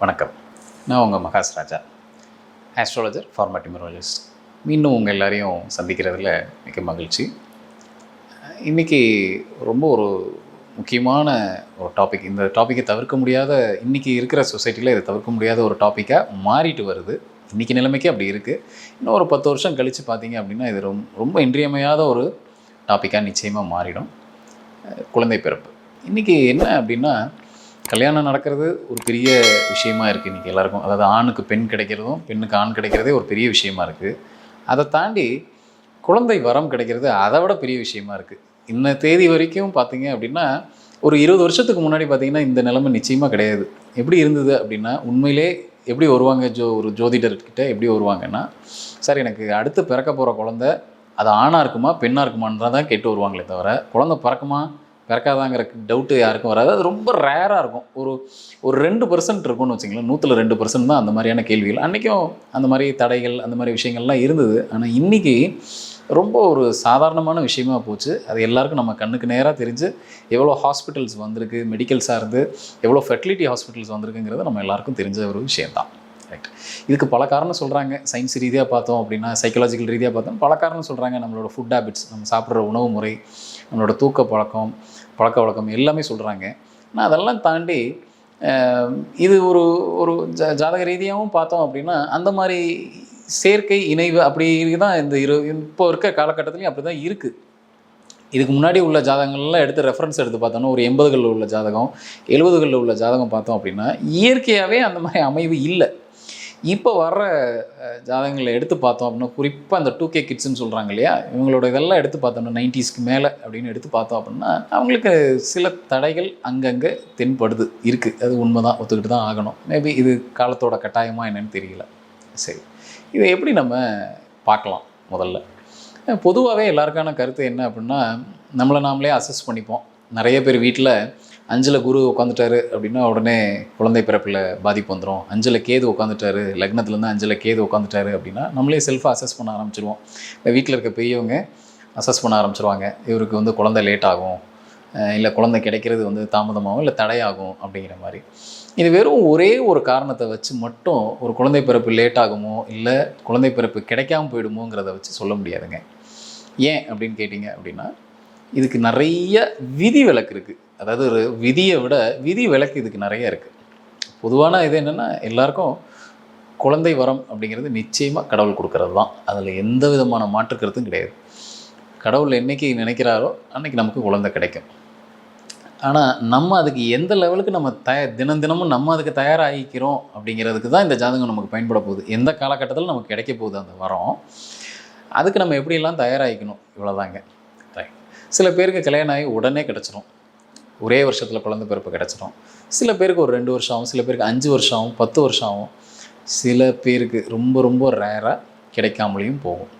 வணக்கம். நான் உங்கள் மகாஸ் ராஜா, ஆஸ்ட்ராலஜர், ஃபார்மேட்டிமரோலஜிஸ்ட். மீண்டும் உங்கள் எல்லாரையும் சந்திக்கிறதுல மிக மகிழ்ச்சி. இன்றைக்கி ரொம்ப ஒரு முக்கியமான ஒரு டாபிக். இந்த டாப்பிக்கை தவிர்க்க முடியாத, இன்றைக்கி இருக்கிற சொசைட்டியில் இதை தவிர்க்க முடியாத ஒரு டாப்பிக்காக மாறிட்டு வருது. இன்றைக்கி நிலைமைக்கு அப்படி இருக்குது. இன்னும் ஒரு 10 வருஷம் கழித்து பார்த்தீங்க அப்படின்னா இது ரொம்ப இன்றியமையாத ஒரு டாப்பிக்காக நிச்சயமாக மாறிடும். குழந்தை பிறப்பு. இன்றைக்கி என்ன அப்படின்னா, கல்யாணம் நடக்கிறது ஒரு பெரிய விஷயமா இருக்குது இன்றைக்கி எல்லாருக்கும். அதாவது ஆணுக்கு பெண் கிடைக்கிறதும் பெண்ணுக்கு ஆண் கிடைக்கிறதே ஒரு பெரிய விஷயமா இருக்குது. அதை தாண்டி குழந்தை வரம் கிடைக்கிறது அதை விட பெரிய விஷயமா இருக்குது. இந்த தேதி வரைக்கும் பார்த்தீங்க அப்படின்னா, ஒரு 20 வருஷத்துக்கு முன்னாடி பார்த்தீங்கன்னா இந்த நிலைமை நிச்சயமாக கிடையாது. எப்படி இருந்தது அப்படின்னா, உண்மையிலே எப்படி வருவாங்க, ஒரு ஜோதிடர்கிட்ட எப்படி வருவாங்கன்னா, சார் எனக்கு அடுத்து பிறக்க போகிற குழந்தை அது ஆணாக இருக்குமா பெண்ணாக இருக்குமான்னு தான் கேட்டு வருவாங்களே தவிர, குழந்தை பிறக்குமா பிறக்காதாங்கிற டவுட்டு யாருக்கும் வராது. அது ரொம்ப ரேராக இருக்கும். ஒரு 2% இருக்கும்னு வச்சுங்களேன். 100ல் 2% தான் அந்த மாதிரியான கேள்விகள். அன்றைக்கும் அந்த மாதிரி தடைகள் அந்த மாதிரி விஷயங்கள்லாம் இருந்தது. ஆனால் இன்றைக்கி ரொம்ப ஒரு சாதாரணமான விஷயமா போச்சு. அது எல்லாருக்கும் நம்ம கண்ணுக்கு நேராக தெரிஞ்சு எவ்வளோ ஹாஸ்பிட்டல்ஸ் வந்திருக்கு, மெடிக்கல் சார்ந்து எவ்வளோ ஃபெர்டிலிட்டி ஹாஸ்பிட்டல்ஸ் வந்திருக்குங்கிறது நம்ம எல்லாருக்கும் தெரிஞ்ச ஒரு விஷயந்தான். ரைட். இதுக்கு பல காரணம் சொல்கிறாங்க. சயின்ஸ் ரீதியாக பார்த்தோம் அப்படின்னா, சைக்காலஜிக்கல் ரீதியாக பார்த்தோம் பல காரணம் சொல்கிறாங்க. நம்மளோட ஃபுட் ஹேபிட்ஸ், நம்ம சாப்பிட்ற உணவு முறை, நம்மளோட தூக்க பழக்க வழக்கம் எல்லாமே சொல்கிறாங்க. ஆனால் அதெல்லாம் தாண்டி இது ஒரு ஜாதக ரீதியாகவும் பார்த்தோம் அப்படின்னா, அந்த மாதிரி செயற்கை இணைவு அப்படி தான் இப்போ இருக்க காலகட்டத்துலேயும் அப்படி தான் இருக்குது. இதுக்கு முன்னாடி உள்ள ஜாதகங்கள்லாம் எடுத்து ரெஃபரன்ஸ் எடுத்து பார்த்தோன்னா, ஒரு 80களில் உள்ள ஜாதகம், 70களில் உள்ள ஜாதகம் பார்த்தோம் அப்படின்னா, இயற்கையாகவே அந்த மாதிரி அமைவு இல்லை. இப்போ வர்ற ஜாதகங்களை எடுத்து பார்த்தோம் அப்படின்னா, குறிப்பாக அந்த 2K கிட்ஸ்ன்னு சொல்கிறாங்க இல்லையா, இவங்களோட இதெல்லாம் எடுத்து பார்த்தோம்னா 90ஸ்க்கு மேலே அப்படின்னு எடுத்து பார்த்தோம் அப்படின்னா, அவங்களுக்கு சில தடைகள் அங்கங்கே தென்படுது இருக்குது. அது உண்மை தான், ஒத்துக்கிட்டு தான் ஆகணும். மேபி இது காலத்தோட கட்டாயமாக என்னென்னு தெரியல. சரி, இதை எப்படி நம்ம பார்க்கலாம்? முதல்ல பொதுவாகவே எல்லாருக்கான கருத்து என்ன அப்படின்னா, நம்மளை நாமளே அசஸ் பண்ணிப்போம். நிறைய பேர் வீட்டில் 5ல் குரு உட்காந்துட்டாரு அப்படின்னா உடனே குழந்தை பிறப்பில் பாதிப்பு வந்துடும். 5ல் கேது உட்காந்துட்டாரு, லக்னத்துலேருந்து 5ல் கேது உட்காந்துட்டாரு அப்படின்னா நம்மளே செல்ஃபாக அசஸ் பண்ண ஆரம்பிச்சிடுவோம். இப்போ வீட்டில் இருக்க பெரியவங்க அசஸ் பண்ண ஆரம்பிச்சிருவாங்க. இவருக்கு குழந்தை லேட் ஆகும், இல்லை குழந்தை கிடைக்கிறது தாமதமாகும், இல்லை தடையாகும் அப்படிங்கிற மாதிரி. இது வெறும் ஒரே ஒரு காரணத்தை வச்சு மட்டும் ஒரு குழந்தை பிறப்பு லேட் ஆகுமோ இல்லை குழந்தை பிறப்பு கிடைக்காம போயிடுமோங்கிறத வச்சு சொல்ல முடியாதுங்க. ஏன் அப்படின்னு கேட்டிங்க அப்படின்னா, இதுக்கு நிறைய விதி விலக்கு இருக்குது. அதாவது ஒரு விதியை விட விதி விலக்கு இதுக்கு நிறைய இருக்குது. பொதுவான இது என்னென்னா, எல்லாருக்கும் குழந்தை வரம் அப்படிங்கிறது நிச்சயமாக கடவுள் கொடுக்கறது தான். அதில் எந்த விதமான மாற்று கருத்தும் கிடையாது. கடவுள் என்றைக்கு நினைக்கிறாரோ அன்றைக்கி நமக்கு குழந்தை கிடைக்கும். ஆனால் நம்ம அதுக்கு எந்த லெவலுக்கு நம்ம தினமும் நம்ம அதுக்கு தயாராகிக்கிறோம் அப்படிங்கிறதுக்கு தான் இந்த ஜாதகம் நமக்கு பயன்பட போகுது. எந்த காலகட்டத்தில் நமக்கு கிடைக்க போகுது அந்த வரம், அதுக்கு நம்ம எப்படியெல்லாம் தயாராகிக்கணும், இவ்வளோதாங்க. ரைட். சில பேருக்கு கல்யாணம் ஆகி உடனே கிடச்சிரும், ஒரே வருஷத்தில் குழந்தை பிறப்பு கிடச்சிரும். சில பேருக்கு ஒரு 2 வருஷம் ஆகும், சில பேருக்கு 5 வருஷம் ஆகும், 10 வருஷம் ஆகும். சில பேருக்கு ரொம்ப ரொம்ப ரேராக கிடைக்காமலேயும் போகும்.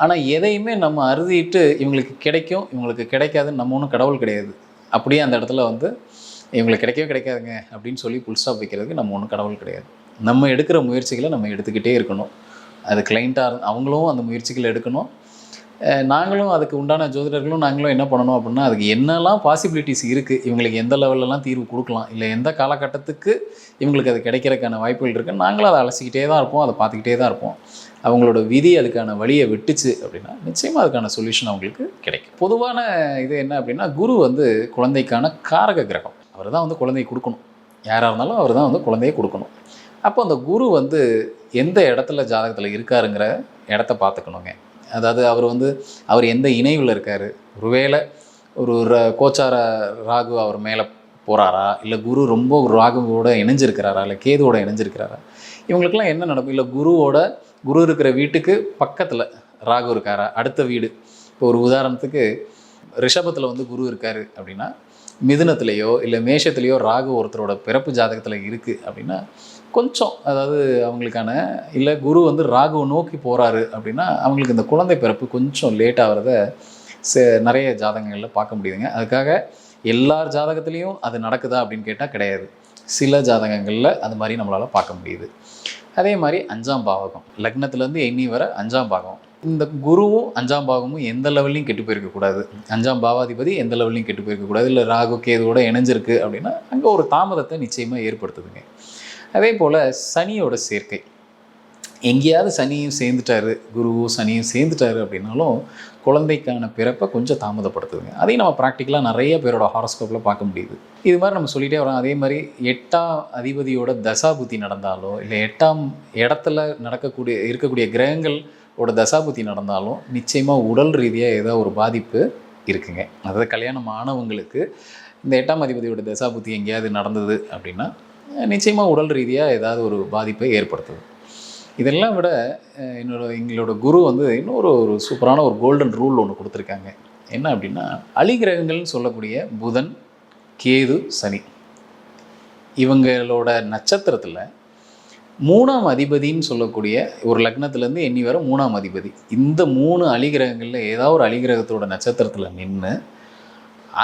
ஆனால் எதையுமே நம்ம அறுதிட்டு இவங்களுக்கு கிடைக்கும் இவங்களுக்கு கிடைக்காதுன்னு நம்ம ஒன்றும் கடவுள் கிடையாது. அப்படியே அந்த இடத்துல இவங்களுக்கு கிடைக்கவே கிடைக்காதுங்க அப்படின்னு சொல்லி புல் ஸ்டாப் வைக்கிறதுக்கு நம்ம ஒன்றும் கடவுள் கிடையாது. நம்ம எடுக்கிற முயற்சிகளை நம்ம எடுத்துக்கிட்டே இருக்கணும். அது கிளைண்ட்டாக அவங்களும் அந்த முயற்சிகளை எடுக்கணும். நாங்களும் அதுக்கு உண்டான ஜோதிடர்களும் நாங்களும் என்ன பண்ணணும் அப்படின்னா, அதுக்கு என்னெல்லாம் பாசிபிலிட்டிஸ் இருக்குது, இவங்களுக்கு எந்த லெவல்லலாம் தீர்வு கொடுக்கலாம், இல்லை எந்த காலகட்டத்துக்கு இவங்களுக்கு அது கிடைக்கிறதுக்கான வாய்ப்புகள் இருக்குது, நாங்களும் அதை அலசிக்கிட்டே தான் இருப்போம், அதை பார்த்துக்கிட்டே தான் இருப்போம். அவங்களோட விதி அதுக்கான வழியை விட்டுச்சு அப்படின்னா நிச்சயமாக அதுக்கான சொல்யூஷன் அவங்களுக்கு கிடைக்கும். பொதுவான இது என்ன அப்படின்னா, குரு குழந்தைக்கான காரக கிரகம். அவர் தான் குழந்தையை கொடுக்கணும். யாராக இருந்தாலும் அவர் தான் குழந்தையை கொடுக்கணும். அப்போ அந்த குரு எந்த இடத்துல ஜாதகத்தில் இருக்காருங்கிற இடத்த பார்த்துக்கணுங்க. அதாவது அவர் எந்த இணைவில் இருக்கார், ஒருவேளை ஒரு கோச்சார ராகு அவர் மேலே போகிறாரா, இல்லை குரு ரொம்ப ராகுவோட இணைஞ்சிருக்கிறாரா, இல்லை கேதுவோட இணைஞ்சிருக்கிறாரா, இவங்களுக்கெல்லாம் என்ன நடக்கும். இல்லை குரு இருக்கிற வீட்டுக்கு பக்கத்தில் ராகு இருக்காரா, அடுத்த வீடு. இப்போ ஒரு உதாரணத்துக்கு ரிஷபத்தில் குரு இருக்கார் அப்படின்னா, மிதுனத்துலேயோ இல்லை மேஷத்துலேயோ ராகு ஒருத்தரோட பிறப்பு ஜாதகத்தில் இருக்குது அப்படின்னா கொஞ்சம், அதாவது அவங்களுக்கான இல்லை குரு ராகுவை நோக்கி போகிறாரு அப்படின்னா அவங்களுக்கு இந்த குழந்தை பிறப்பு கொஞ்சம் லேட் ஆகிறத நிறைய ஜாதகங்களில் பார்க்க முடியுதுங்க. அதுக்காக எல்லார் ஜாதகத்துலேயும் அது நடக்குதா அப்படின்னு கேட்டால் கிடையாது. சில ஜாதகங்களில் அது மாதிரி நம்மளால் பார்க்க முடியுது. அதே மாதிரி 5ஆம் பாவகம், லக்னத்துலேருந்து எண்ணி வர 5ஆம் பாகம், இந்த குருவும் 5ஆம் பாவமும் எந்த லெவல்லையும் கெட்டு போயிருக்கக்கூடாது, 5ஆம் பாவாதிபதி எந்த லெவல்லையும் கெட்டு போயிருக்கக்கூடாது, இல்லை ராகு கேதுவோட இணைஞ்சிருக்கு அப்படின்னா அங்கே ஒரு தாமதத்தை நிச்சயமாக ஏற்படுத்துதுங்க. அதே போல் சனியோட சேர்க்கை, எங்கேயாவது சனியும் சேர்ந்துட்டாரு, குருவும் சனியும் சேர்ந்துட்டாரு அப்படின்னாலும் குழந்தைக்கான பிறப்பை கொஞ்சம் தாமதப்படுத்துதுங்க. அதையும் நம்ம ப்ராக்டிக்கலாக நிறைய பேரோட ஹாரோஸ்கோப்பில் பார்க்க முடியுது. இது மாதிரி நம்ம சொல்லிகிட்டே வரோம். அதே மாதிரி 8ஆம் அதிபதியோட தசாபுத்தி நடந்தாலோ, இல்லை 8ஆம் இடத்துல இருக்கக்கூடிய கிரகங்களோட தசாபுத்தி நடந்தாலும் நிச்சயமாக உடல் ரீதியாக ஏதோ ஒரு பாதிப்பு இருக்குங்க. அதாவது கல்யாணம் ஆனவங்களுக்கு இந்த 8ஆம் அதிபதியோட தசாபுத்தி எங்கேயாவது நடந்தது அப்படின்னா நிச்சயமாக உடல் ரீதியாக ஏதாவது ஒரு பாதிப்பை ஏற்படுத்துது. இதெல்லாம் விட எங்களோட குரு இன்னொரு சூப்பரான ஒரு கோல்டன் ரூல் ஒன்று கொடுத்துருக்காங்க. என்ன அப்படின்னா, அலிகிரகங்கள்னு சொல்லக்கூடிய புதன், கேது, சனி இவங்களோட நட்சத்திரத்தில் 3ஆம் அதிபதின்னு சொல்லக்கூடிய ஒரு லக்னத்துலேருந்து எண்ணி வர 3ஆம் அதிபதி, இந்த 3 அலிகிரகங்களில் ஏதாவது ஒரு அலிகிரகத்தோட நட்சத்திரத்தில் நின்று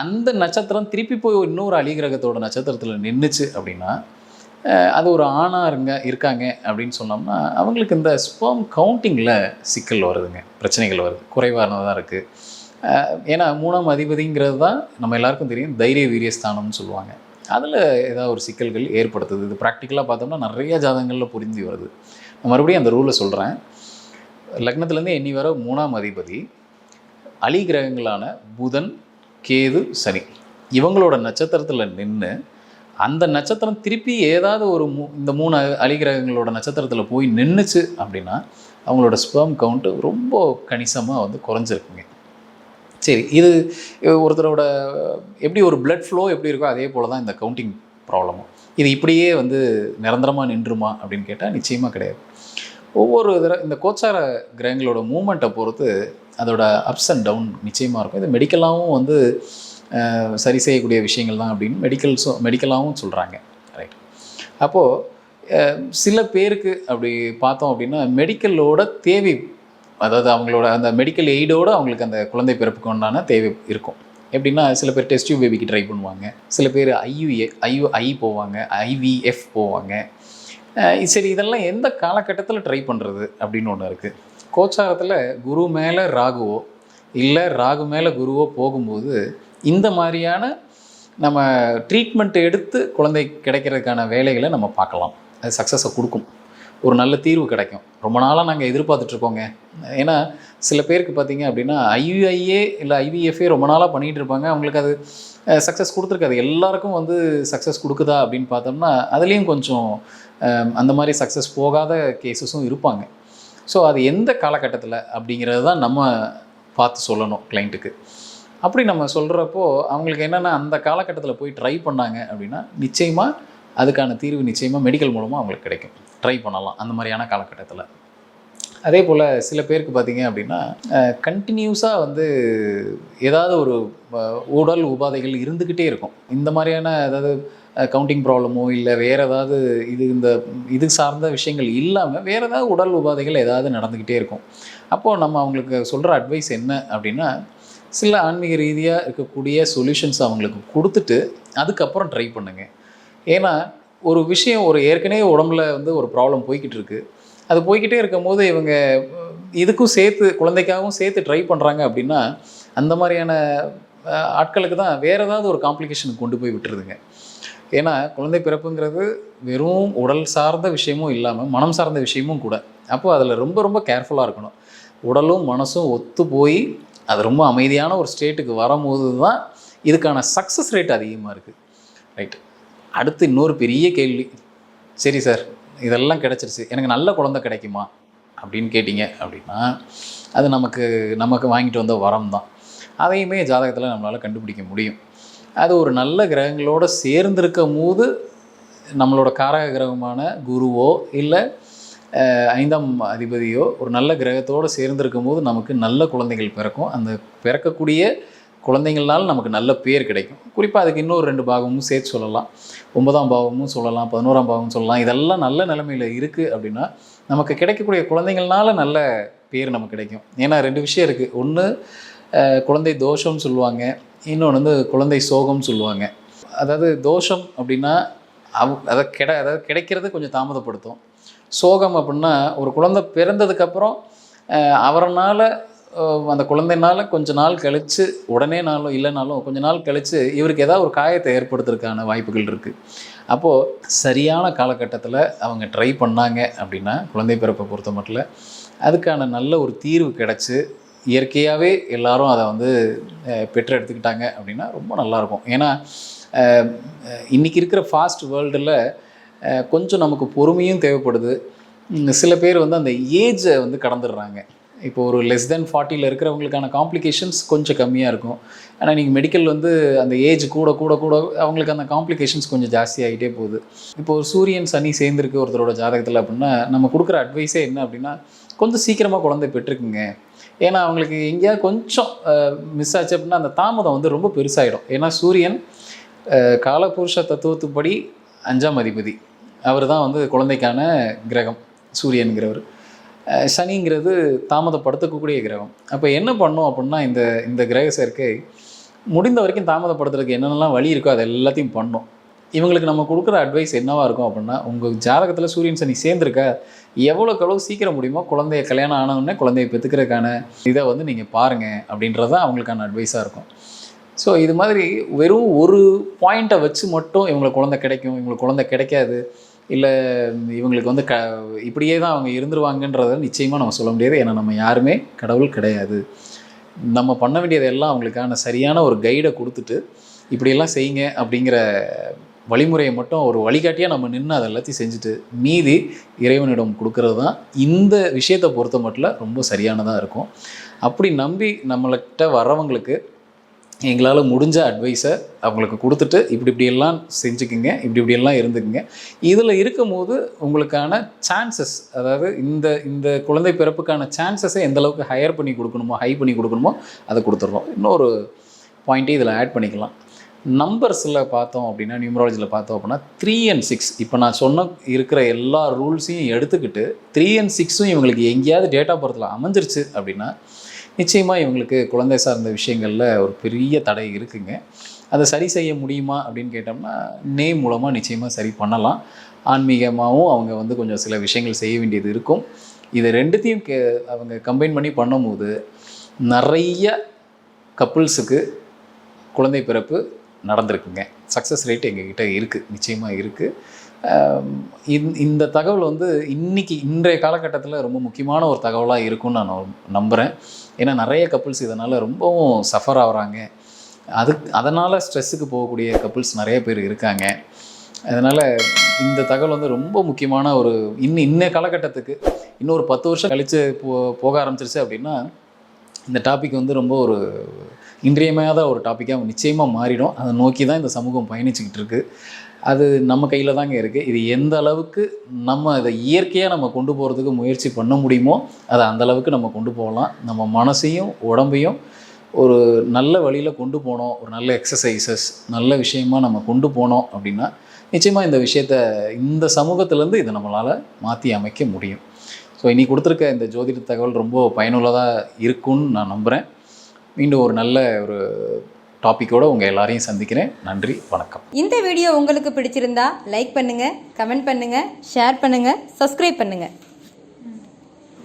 அந்த நட்சத்திரம் திருப்பி போய் இன்னொரு அலிகிரகத்தோட நட்சத்திரத்தில் நின்றுச்சு அப்படின்னா அது ஒரு ஆணாக இருக்காங்க அப்படின்னு சொன்னோம்னா அவங்களுக்கு இந்த ஸ்பெர்ம் கவுண்டிங்கில் சிக்கல் வருதுங்க, பிரச்சனைகள் வருது, குறைவானதாக இருக்குது. ஏன்னா 3ஆம் அதிபதிங்கிறது தான் நம்ம எல்லாருக்கும் தெரியும் தைரிய வீரியஸ்தானம்னு சொல்லுவாங்க. அதில் ஏதாவது ஒரு சிக்கல்கள் ஏற்படுத்துது. இது ப்ராக்டிக்கலாக பார்த்தோம்னா நிறைய ஜாதகங்களில் புரிஞ்சு வருது. நான் மறுபடியும் அந்த ரூலை சொல்கிறேன். லக்னத்துலேருந்து எண்ணி வர 3ஆம் அதிபதி அலி கிரகங்களான புதன், கேது, சனி இவங்களோட நட்சத்திரத்தில் நின்று அந்த நட்சத்திரம் திருப்பி ஏதாவது ஒரு இந்த 3 அலிகிரகங்களோட நட்சத்திரத்தில் போய் நின்றுச்சு அப்படின்னா அவங்களோட ஸ்பெர்ம் கவுண்ட்டு ரொம்ப கணிசமாக குறைஞ்சிருக்குங்க. சரி, இது ஒருத்தரோட எப்படி ஒரு பிளட் ஃப்ளோ எப்படி இருக்கோ அதே போல் தான் இந்த கவுண்டிங் ப்ராப்ளமும். இது இப்படியே நிரந்தரமாக நின்றுமா அப்படின்னு கேட்டால் நிச்சயமாக கிடையாது. ஒவ்வொரு இந்த கோச்சார கிரகங்களோட மூமெண்ட்டை பொறுத்து அதோட அப்ஸ் அண்ட் டவுன் நிச்சயமாக இருக்கும். இது மெடிக்கலாகவும் சரி செய்யக்கூடிய விஷயங்கள் தான் அப்படின்னு மெடிக்கலாகவும் சொல்கிறாங்க. ரைட். அப்போது சில பேருக்கு அப்படி பார்த்தோம் அப்படின்னா மெடிக்கலோட தேவை, அதாவது அவங்களோட அந்த மெடிக்கல் எய்டோடு அவங்களுக்கு அந்த குழந்தை பிறப்புக்கு உண்டான தேவை இருக்கும். எப்படின்னா சில பேர் டெஸ்ட் டியூப் பேபிக்கு ட்ரை பண்ணுவாங்க, சில பேர் ஐ போவாங்க, IVF போவாங்க. சரி, இதெல்லாம் எந்த காலகட்டத்தில் ட்ரை பண்ணுறது அப்படின்னு ஒன்று இருக்குது. கோச்சாரத்தில் குரு மேலே ராகுவோ இல்லை ராகு மேலே குருவோ போகும்போது இந்த மாதிரியான நம்ம ட்ரீட்மெண்ட் எடுத்து குழந்தை கிடைக்கிறதுக்கான வேலைகளை நம்ம பார்க்கலாம். அது சக்ஸஸை கொடுக்கும், ஒரு நல்ல தீர்வு கிடைக்கும். ரொம்ப நாளாக நாங்கள் எதிர்பார்த்துட்ருக்கோங்க. ஏன்னா சில பேருக்கு பார்த்திங்க அப்படின்னா IUIA இல்லை IVFA ரொம்ப நாளாக பண்ணிகிட்டு இருப்பாங்க, அவங்களுக்கு அது சக்ஸஸ் கொடுத்துருக்காது. எல்லாருக்கும் சக்ஸஸ் கொடுக்குதா அப்படின்னு பார்த்தோம்னா அதுலேயும் கொஞ்சம் அந்த மாதிரி சக்ஸஸ் போகாத கேஸஸும் இருப்பாங்க. ஸோ அது எந்த காலகட்டத்தில் அப்படிங்கிறது தான் நம்ம பார்த்து சொல்லணும் கிளைண்ட்டுக்கு. அப்படி நம்ம சொல்கிறப்போ அவங்களுக்கு என்னென்னா அந்த காலகட்டத்தில் போய் ட்ரை பண்ணாங்க அப்படின்னா நிச்சயமாக அதுக்கான தீர்வு நிச்சயமாக மெடிக்கல் மூலமாக அவங்களுக்கு கிடைக்கும். ட்ரை பண்ணலாம் அந்த மாதிரியான காலகட்டத்தில். அதே போல் சில பேருக்கு பார்த்திங்க அப்படின்னா கண்டினியூஸாக ஏதாவது ஒரு உடல் உபாதைகள் இருந்துக்கிட்டே இருக்கும். இந்த மாதிரியான அதாவது கவுண்டிங் ப்ராப்ளமோ இல்லை வேறு ஏதாவது இது சார்ந்த விஷயங்கள் இல்லாமல் வேறு ஏதாவது உடல் உபாதைகள் ஏதாவது நடந்துக்கிட்டே இருக்கும். அப்போது நம்ம அவங்களுக்கு சொல்கிற அட்வைஸ் என்ன அப்படின்னா, சில ஆன்மீக ரீதியாக இருக்கக்கூடிய சொல்யூஷன்ஸ் அவங்களுக்கு கொடுத்துட்டு அதுக்கப்புறம் ட்ரை பண்ணுங்க. ஏன்னா ஒரு விஷயம் ஏற்கனவே உடம்புல ஒரு ப்ராப்ளம் போய்கிட்டு இருக்குது, அது போய்கிட்டே இருக்கும் போது இவங்க இதுக்கும் சேர்த்து குழந்தைக்காகவும் சேர்த்து ட்ரை பண்ணுறாங்க அப்படின்னா அந்த மாதிரியான ஆட்களுக்கு தான் வேறு ஏதாவது ஒரு காம்ப்ளிகேஷனுக்கு கொண்டு போய் விட்டுருதுங்க. ஏன்னா குழந்தை பிறப்புங்கிறது வெறும் உடல் சார்ந்த விஷயமும் இல்லாமல் மனம் சார்ந்த விஷயமும் கூட. அப்போது அதில் ரொம்ப ரொம்ப கேர்ஃபுல்லாக இருக்கணும். உடலும் மனசும் ஒத்து போய் அது ரொம்ப அமைதியான ஒரு ஸ்டேட்டுக்கு வரும்போது தான் இதுக்கான சக்ஸஸ் ரேட் அதிகமாக இருக்குது. ரைட். அடுத்து இன்னொரு பெரிய கேள்வி, சரி சார் இதெல்லாம் கிடச்சிருச்சு, எனக்கு நல்ல குழந்தை கிடைக்குமா அப்படின்னு கேட்டிங்க அப்படின்னா அது நமக்கு வாங்கிட்டு வந்த வரம் தான். அதையுமே ஜாதகத்தில் நம்மளால் கண்டுபிடிக்க முடியும். அது ஒரு நல்ல கிரகங்களோடு சேர்ந்திருக்கும் போது நம்மளோட காரக கிரகமான குருவோ இல்லை 5ஆம் அதிபதியோ ஒரு நல்ல கிரகத்தோடு சேர்ந்திருக்கும் போது நமக்கு நல்ல குழந்தைகள் பிறக்கும். அந்த பிறக்கக்கூடிய குழந்தைங்கள்னால நமக்கு நல்ல பேர் கிடைக்கும். குறிப்பாக அதுக்கு இன்னொரு 2 பாகமும் சேர்த்து சொல்லலாம். 9ஆம் பாவமும் சொல்லலாம், 11ஆம் பாவமும் சொல்லலாம். இதெல்லாம் நல்ல நிலைமையில் இருக்குது அப்படின்னா நமக்கு கிடைக்கக்கூடிய குழந்தைங்கள்னால நல்ல பேர் நமக்கு கிடைக்கும். ஏன்னா 2 விஷயம் இருக்குது. ஒன்று குழந்தை தோஷம்னு சொல்லுவாங்க, இன்னொன்று குழந்தை சோகம்னு சொல்லுவாங்க. அதாவது தோஷம் அப்படின்னா அதை கிடைக்கிறது கொஞ்சம் தாமதப்படுத்தும். சோகம் அப்படின்னா ஒரு குழந்தை பிறந்ததுக்கப்புறம் அவரனால் அந்த குழந்தைனால கொஞ்ச நாள் கழித்து உடனேனாலும் இல்லைனாலும் கொஞ்ச நாள் கழித்து இவருக்கு ஏதாவது ஒரு காயத்தை ஏற்படுத்துறதுக்கான வாய்ப்புகள் இருக்குது. அப்போது சரியான காலகட்டத்தில் அவங்க ட்ரை பண்ணாங்க அப்படின்னா குழந்தை பிறப்பை பொறுத்த மட்டும் அதுக்கான நல்ல ஒரு தீர்வு கிடச்சி இயற்கையாகவே எல்லாரும் அதை வந்து பெற்று எடுத்துக்கிட்டாங்க அப்படின்னா ரொம்ப நல்லாயிருக்கும். ஏன்னா இன்றைக்கி இருக்கிற ஃபாஸ்ட் வேர்ல்டில் கொஞ்சம் நமக்கு பொறுமையும் தேவைப்படுது. சில பேர் வந்து அந்த ஏஜை வந்து கடந்துடுறாங்க. இப்போ ஒரு லெஸ் தென் 40 இருக்கிறவங்களுக்கான காம்ப்ளிகேஷன்ஸ் கொஞ்சம் கம்மியாக இருக்கும். ஆனால் நீங்கள் மெடிக்கல் வந்து அந்த ஏஜ் கூட கூட கூட அவங்களுக்கு அந்த காம்ப்ளிகேஷன்ஸ் கொஞ்சம் ஜாஸ்தியாகிட்டே போகுது. இப்போ ஒரு சூரியன் சனி சேர்ந்துருக்கு ஒருத்தரோட ஜாதகத்தில் அப்படின்னா நம்ம கொடுக்குற அட்வைஸே என்ன அப்படின்னா கொஞ்சம் சீக்கிரமாக குழந்தை பெற்றுக்குங்க. ஏன்னா அவங்களுக்கு எங்கேயாவது கொஞ்சம் மிஸ் ஆச்சு அப்படின்னா அந்த தாமதம் வந்து ரொம்ப பெருசாகிடும். ஏன்னா சூரியன் காலபுருஷ தத்துவத்துப்படி 5ஆம் அதிபதி, அவர் தான் வந்து குழந்தைக்கான கிரகம் சூரியன்கிறவர். சனிங்கிறது தாமதப்படுத்தக்கூடிய கிரகம். அப்போ என்ன பண்ணும் அப்படின்னா இந்த கிரக சேர்க்கை முடிந்த வரைக்கும் தாமதப்படுத்துறதுக்கு என்னென்னலாம் வழி இருக்கோ அது எல்லாத்தையும் பண்ணும். இவங்களுக்கு நம்ம கொடுக்குற அட்வைஸ் என்னவாக இருக்கும் அப்படின்னா உங்கள் ஜாதகத்தில் சூரியன் சனி சேர்ந்துருக்க எவ்வளோக்கு சீக்கிரம் முடியுமோ குழந்தைய கல்யாணம் ஆனவுடனே குழந்தைய பெற்றுக்கிறதுக்கான இதை வந்து நீங்கள் பாருங்கள் அப்படின்றது தான் அவங்களுக்கான அட்வைஸாக இருக்கும். ஸோ இது மாதிரி வெறும் ஒரு பாயிண்ட்டை வச்சு மட்டும் இவங்களுக்கு குழந்தை கிடைக்கும், இவங்களுக்கு குழந்தை கிடைக்காது, இல்லை இவங்களுக்கு வந்து இப்படியே தான் அவங்க இருந்துருவாங்கன்றதை நிச்சயமாக நம்ம சொல்ல முடியாது. ஏன்னா நம்ம யாருமே கடவுள் கிடையாது. நம்ம பண்ண வேண்டியது எல்லாம் அவங்களுக்கான சரியான ஒரு கைடை கொடுத்துட்டு இப்படியெல்லாம் செய்யுங்க அப்படிங்கிற வழிமுறையை மட்டும் ஒரு வழிகாட்டியாக நம்ம நின்று அதை எல்லாத்தையும் செஞ்சுட்டு மீதி இறைவனிடம் கொடுக்கறது தான் இந்த விஷயத்தை பொறுத்த மட்டும் ரொம்ப சரியானதாக இருக்கும். அப்படி நம்பி நம்மள்கிட்ட வர்றவங்களுக்கு எங்களால் முடிஞ்ச அட்வைஸை அவங்களுக்கு கொடுத்துட்டு இப்படியெல்லாம் செஞ்சுக்குங்க, இப்படியெல்லாம் இருந்துக்குங்க. இதில் இருக்கும் போது உங்களுக்கான சான்சஸ், அதாவது இந்த குழந்தை பிறப்புக்கான சான்சஸை எந்தளவுக்கு ஹை பண்ணி கொடுக்கணுமோ அதை கொடுத்துட்றோம். இன்னொரு பாயிண்ட்டே இதில் ஆட் பண்ணிக்கலாம். நம்பர்ஸில் பார்த்தோம் அப்படின்னா நியூமராலஜியில் பார்த்தோம் அப்படின்னா 3 and 6 இப்போ நான் சொன்ன இருக்கிற எல்லா ரூல்ஸையும் எடுத்துக்கிட்டு 3 and 6 இவங்களுக்கு எங்கேயாவது டேட் ஆஃப் பர்த்தில் அமைஞ்சிருச்சு அப்படின்னா நிச்சயமாக இவங்களுக்கு குழந்தை சார்ந்த விஷயங்களில் ஒரு பெரிய தடை இருக்குங்க. அதை சரி செய்ய முடியுமா அப்படின்னு கேட்டோம்னா நேம் மூலமாக நிச்சயமாக சரி பண்ணலாம். ஆன்மீகமாகவும் அவங்க வந்து கொஞ்சம் சில விஷயங்கள் செய்ய வேண்டியது இருக்கும். இதை ரெண்டுத்தையும் அவங்க கம்பைன் பண்ணி பண்ணும்போது நிறைய கப்புள்ஸுக்கு குழந்தை பிறப்பு நடந்திருக்குங்க. சக்ஸஸ் ரேட் எங்ககிட்ட இருக்குது, நிச்சயமாக இருக்குது. இந்த தகவல் வந்து இன்றைய காலகட்டத்தில் ரொம்ப முக்கியமான ஒரு தகவலாக இருக்கும்னு நான் நம்புகிறேன். ஏன்னா நிறைய கப்புள்ஸ் இதனால் ரொம்பவும் சஃபர் ஆகுறாங்க. அதனால் ஸ்ட்ரெஸ்ஸுக்கு போகக்கூடிய கப்புள்ஸ் நிறைய பேர் இருக்காங்க. அதனால் இந்த தகவல் வந்து ரொம்ப முக்கியமான ஒரு இன்ன காலகட்டத்துக்கு இன்னொரு 10 வருஷம் கழித்து போக ஆரம்பிச்சிருச்சு அப்படின்னா இந்த டாபிக் வந்து ரொம்ப ஒரு இன்றியமையாத ஒரு டாப்பிக்காக நிச்சயமாக மாறிடும். அதை நோக்கி தான் இந்த சமூகம் பயணிச்சுக்கிட்டு இருக்குது. அது நம்ம கையில் தாங்க இருக்குது. இது எந்த அளவுக்கு நம்ம அதை இயற்கையாக நம்ம கொண்டு போகிறதுக்கு முயற்சி பண்ண முடியுமோ அதை அந்தளவுக்கு நம்ம கொண்டு போகலாம். நம்ம மனசையும் உடம்பையும் ஒரு நல்ல வழியில் கொண்டு போனோம், ஒரு நல்ல எக்ஸசைசஸ் நல்ல விஷயமாக நம்ம கொண்டு போனோம் அப்படின்னா நிச்சயமாக இந்த விஷயத்தை இந்த சமூகத்திலேருந்து இதை நம்மளால் மாற்றி அமைக்க முடியும். ஸோ இன்றைக்கி கொடுத்துருக்க இந்த ஜோதிட தகவல் ரொம்ப பயனுள்ளதாக இருக்கும்னு நான் நம்புகிறேன். மீண்டும் ஒரு நல்ல ஒரு டாப்பிக்கோடு உங்கள் எல்லாரையும் சந்திக்கிறேன். நன்றி, வணக்கம். இந்த வீடியோ உங்களுக்கு பிடிச்சிருந்தா லைக் பண்ணுங்கள், கமெண்ட் பண்ணுங்கள், ஷேர் பண்ணுங்கள், சப்ஸ்கிரைப் பண்ணுங்கள்.